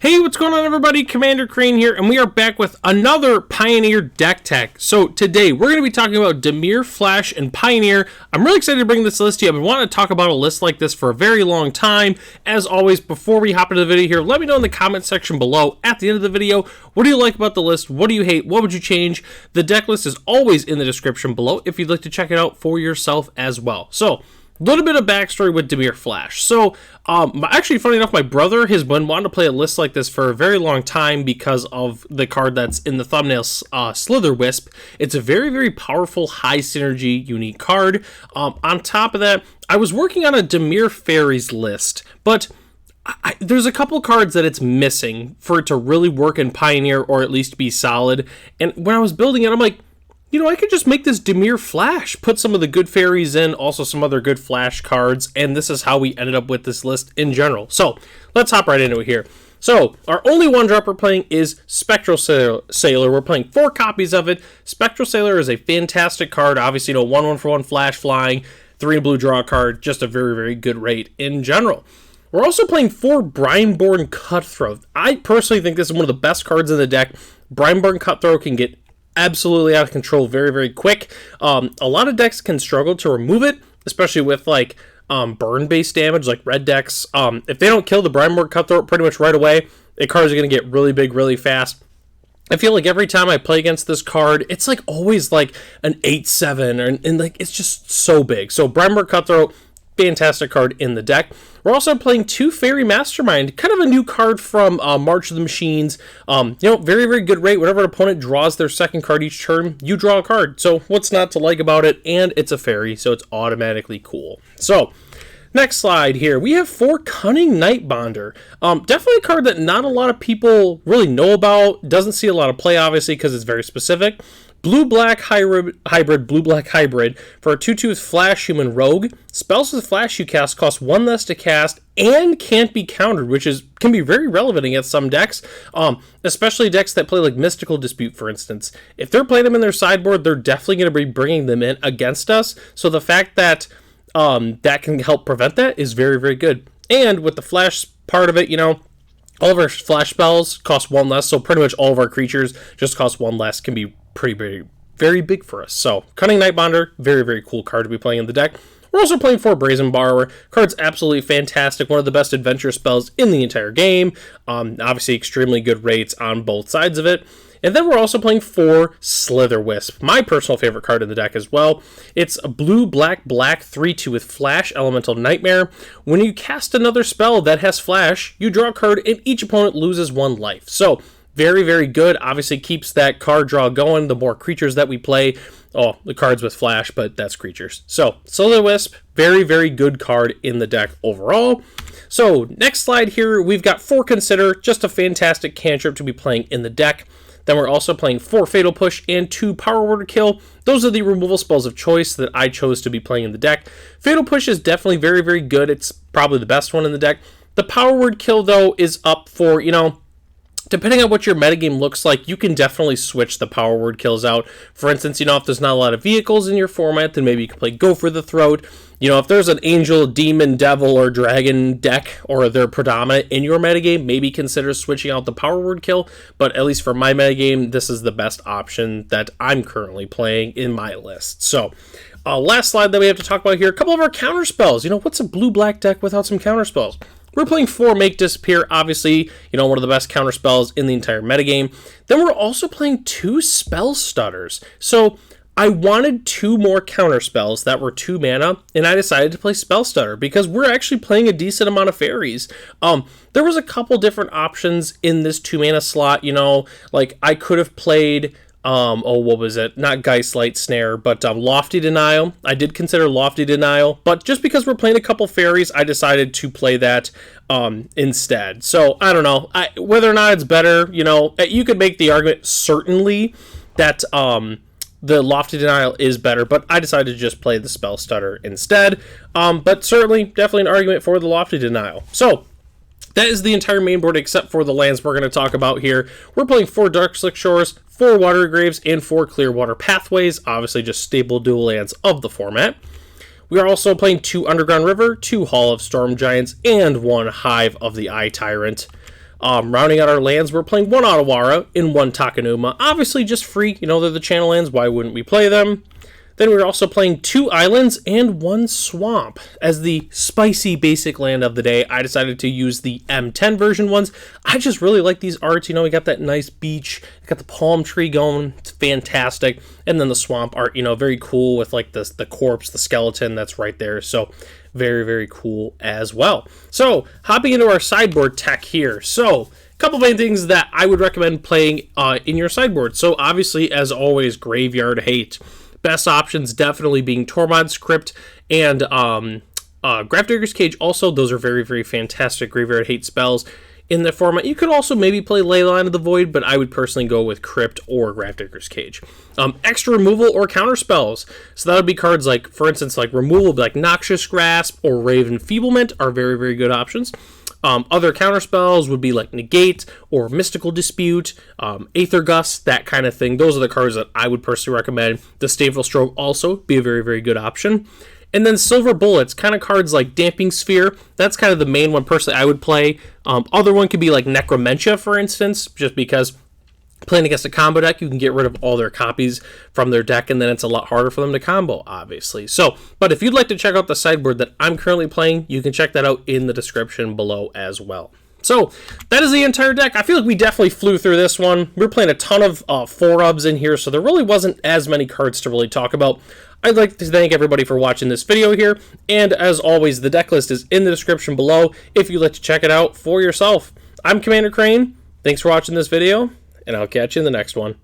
Hey, what's going on everybody? Commander Crane here, and we are back with another Pioneer deck tech. So today, we're going to be talking about Dimir, Flash, and Pioneer. I'm really excited to bring this list to you. I've been wanting to talk about a list like this for a very long time. As always, before we hop into the video here, let me know in the comment section below at the end of the video, what do you like about the list? What do you hate? What would you change? The deck list is always in the description below if you'd like to check it out for yourself as well. So, a little bit of backstory with Dimir Flash. So, actually, funny enough, my brother has been wanting to play a list like this for a very long time because of the card that's in the thumbnail, Slither Wisp. It's a very, very powerful, high synergy, unique card. On top of that, I was working on a Dimir Fairies list, but there's a couple cards that it's missing for it to really work in Pioneer or at least be solid. And when I was building it, I'm like, you know, I could just make this Dimir Flash, put some of the good fairies in, also some other good Flash cards, and this is how we ended up with this list in general. So, let's hop right into it here. So, our only one drop we're playing is Spectral Sailor. We're playing 4 copies of it. Spectral Sailor is a fantastic card. Obviously, you know, 1/1 Flash flying, 3 blue draw card, just a very, very good rate in general. We're also playing 4 Brineborn Cutthroat. I personally think this is one of the best cards in the deck. Brineborn Cutthroat can get absolutely out of control very, very quick. A lot of decks can struggle to remove it, especially with like burn-based damage, like red decks. If they don't kill the Brineborn Cutthroat pretty much right away, the cards are going to get really big really fast. I feel like every time I play against this card, it's like always like an 8/7, and like it's just so big. So Brineborn Cutthroat, fantastic card in the deck. We're also playing 2 Fairy Mastermind, kind of a new card from March of the Machines. You know, very, very good rate. Whenever an opponent draws their second card each turn, you draw a card. So what's not to like about it? And it's a fairy, so it's automatically cool. So, next slide here. We have 4 Cunning Nightbonder. Definitely a card that not a lot of people really know about. Doesn't see a lot of play, obviously, because it's very specific. Blue-black hybrid, blue-black hybrid for a 2/2 with Flash Human Rogue. Spells with Flash you cast cost 1 less to cast and can't be countered, which can be very relevant against some decks, especially decks that play like Mystical Dispute, for instance. If they're playing them in their sideboard, they're definitely going to be bringing them in against us. So the fact that that can help prevent that is very, very good. And with the Flash part of it, you know, all of our Flash spells cost 1 less, so pretty much all of our creatures just cost 1 less, can be pretty big, very big for us. So, Cunning Nightbonder, very, very cool card to be playing in the deck. We're also playing 4 Brazen Borrower. Card's absolutely fantastic, one of the best adventure spells in the entire game. Obviously, extremely good rates on both sides of it. And then we're also playing 4 Slither Wisp, my personal favorite card in the deck as well. It's a blue-black 3/2 with Flash Elemental Nightmare. When you cast another spell that has Flash, you draw a card and each opponent loses 1 life. So, very, very good. Obviously keeps that card draw going. The more creatures that we play, the cards with Flash, but that's creatures. So, Slither Wisp, very, very good card in the deck overall. So, next slide here, we've got 4 Consider, just a fantastic cantrip to be playing in the deck. Then we're also playing 4 Fatal Push and 2 Power Word Kill. Those are the removal spells of choice that I chose to be playing in the deck. Fatal Push is definitely very, very good. It's probably the best one in the deck. The Power Word Kill, though, is up for, you know, depending on what your metagame looks like, you can definitely switch the Power Word Kills out. For instance, you know, if there's not a lot of vehicles in your format, then maybe you can play Go for the Throat. You know, if there's an Angel, Demon, Devil, or Dragon deck, or they're predominant in your metagame, maybe consider switching out the Power Word Kill. But at least for my metagame, this is the best option that I'm currently playing in my list. So, last slide that we have to talk about here, a couple of our counter spells. You know, what's a blue-black deck without some counter spells? We're playing 4 Make Disappear, obviously, you know, one of the best counter spells in the entire metagame. Then we're also playing 2 Spell Stutters. So, I wanted 2 more counter spells that were 2 mana, and I decided to play Spell Stutter because we're actually playing a decent amount of fairies. There was a couple different options in this 2 mana slot, you know, like I could have played, what was it? Not Geistlight Snare, but Lofty Denial. I did consider Lofty Denial, but just because we're playing a couple fairies, I decided to play that instead. So, I don't know. Whether or not it's better, you know, you could make the argument certainly that the Lofty Denial is better, but I decided to just play the Spell Stutter instead. But certainly, definitely an argument for the Lofty Denial. So, that is the entire main board except for the lands we're going to talk about here. We're playing 4 Darkslick Shores, 4 Water Graves, and 4 Clearwater Pathways. Obviously, just staple dual lands of the format. We are also playing 2 Underground River, 2 Hall of Storm Giants, and 1 Hive of the Eye Tyrant. Rounding out our lands, we're playing 1 Otawara and 1 Takenuma. Obviously just free, you know, they're the channel lands, why wouldn't we play them? Then we're also playing 2 islands and 1 swamp. As the spicy basic land of the day, I decided to use the M10 version ones. I just really like these arts. You know, we got that nice beach, got the palm tree going. It's fantastic. And then the swamp art, you know, very cool with like the corpse, the skeleton that's right there. So very, very cool as well. So hopping into our sideboard tech here. So couple main things that I would recommend playing in your sideboard. So obviously, as always, Graveyard Hate. Best options definitely being Tormod's Crypt and Grafdigger's Cage. Also, those are very, very fantastic Graveyard Hate spells in the format. You could also maybe play Leyline of the Void, but I would personally go with Crypt or Grafdigger's Cage. Extra removal or counter spells. So that would be cards like, for instance, like removal, like Noxious Grasp or Raven Feeblement are very, very good options. Other counterspells would be like Negate or Mystical Dispute, Aether Gust, that kind of thing. Those are the cards that I would personally recommend. Disdainful Stroke also be a very, very good option. And then Silver Bullets, kind of cards like Damping Sphere. That's kind of the main one personally I would play. Other one could be like Necromentia, for instance, just because playing against a combo deck, you can get rid of all their copies from their deck, and then it's a lot harder for them to combo, obviously. So, but if you'd like to check out the sideboard that I'm currently playing, you can check that out in the description below as well. So, that is the entire deck. I feel like we definitely flew through this one. We're playing a ton of 4-ubs in here, so there really wasn't as many cards to really talk about. I'd like to thank everybody for watching this video here, and as always, the deck list is in the description below if you'd like to check it out for yourself. I'm Commander Crane. Thanks for watching this video, and I'll catch you in the next one.